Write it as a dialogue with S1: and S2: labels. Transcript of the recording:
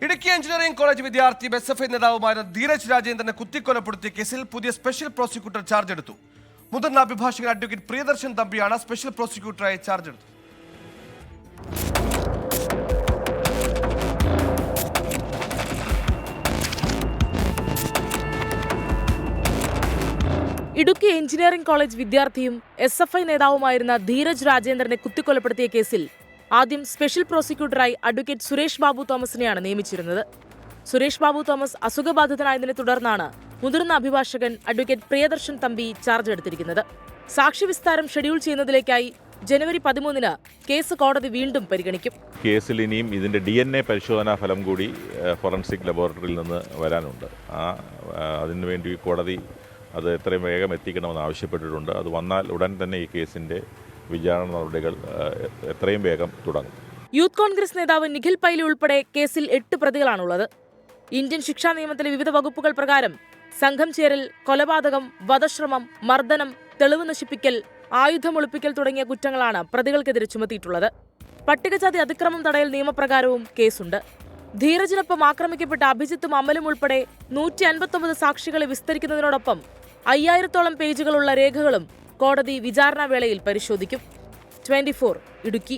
S1: Idukki engineering college വിദ്യാർത്ഥി SFI നേതാവുമായ ധീരജ് രാജേന്ദ്രനെ കുത്തിക്കൊലപ്പെടുത്തിയ കേസിൽ പുതിയ സ്പെഷ്യൽ പ്രോസിക്യൂട്ടർ ചാർജ് എടുത്തു. മുതിർന്ന അഭിഭാഷകൻ അഡ്വക്കേറ്റ് പ്രിയദർശൻ തമ്പിയാണ് സ്പെഷ്യൽ പ്രോസിക്യൂട്ടറായി ചാർജ് എടുത്തത്.
S2: ഇടുക്കി എഞ്ചിനീയറിംഗ് കോളേജ് വിദ്യാർത്ഥിയും എസ്.എഫ്.ഐ നേതാവുമായിരുന്ന ധീരജ് രാജേന്ദ്രനെ കുത്തിക്കൊലപ്പെടുത്തിയ കേസിൽ ആദ്യം സ്പെഷ്യൽ പ്രോസിക്യൂട്ടറായി അഡ്വക്കേറ്റ് സുരേഷ് ബാബു തോമസിനെയാണ് നിയമിച്ചിരുന്നത്. സുരേഷ് ബാബു തോമസ് അസുഖബാധിതനായതിനെ തുടർന്നാണ് മുതിർന്ന അഭിഭാഷകൻ അഡ്വക്കേറ്റ് പ്രിയദർശൻ തമ്പി ചാർജ് എടുത്തിരിക്കുന്നത്. സാക്ഷിവിസ്താരം ഷെഡ്യൂൾ ചെയ്യുന്നതിലേക്കായി ജനുവരി 13-ന് കേസ് കോടതി വീണ്ടും പരിഗണിക്കും.
S3: കേസിൽ ഇനിയും ഇതിൻ്റെ DNA പരിശോധനാ ഫലം കൂടി ഫോറൻസിക് ലബോറട്ടറിയിൽ നിന്ന് വരാനുണ്ട്. അതിനുവേണ്ടി കോടതി അത് എത്രയും വേഗം എത്തിക്കണമെന്ന് ആവശ്യപ്പെട്ടിട്ടുണ്ട്. അത് വന്നാൽ ഉടൻ തന്നെ ഈ കേസിൻ്റെ വിചാരണ നടപടികൾ എത്രയും വേഗം തുടങ്ങും.
S2: യൂത്ത് കോൺഗ്രസ് നേതാവ് നിഖിൽ പൈലി ഉൾപ്പെടെ കേസിൽ 8 പ്രതികളാണുള്ളത്. ഇന്ത്യൻ ശിക്ഷാ നിയമത്തിലെ വിവിധ വകുപ്പുകൾ പ്രകാരം സംഘം ചേരൽ, കൊലപാതകം, വധശ്രമം, മർദ്ദനം, തെളിവ് നശിപ്പിക്കൽ, ആയുധം ഒളിപ്പിക്കൽ തുടങ്ങിയ കുറ്റങ്ങളാണ് പ്രതികൾക്കെതിരെ ചുമത്തിയിട്ടുള്ളത്. പട്ടികജാതി അതിക്രമം തടയൽ നിയമപ്രകാരവും കേസുണ്ട്. ധീരജിനൊപ്പം ആക്രമിക്കപ്പെട്ട അഭിജിത്തും അമലും ഉൾപ്പെടെ 159 സാക്ഷികളെ വിസ്തരിക്കുന്നതിനോടൊപ്പം 5000-ഓളം പേജുകളുള്ള രേഖകളും കോടതി വിചാരണാവേളയിൽ പരിശോധിക്കും. 24 ഇടുക്കി.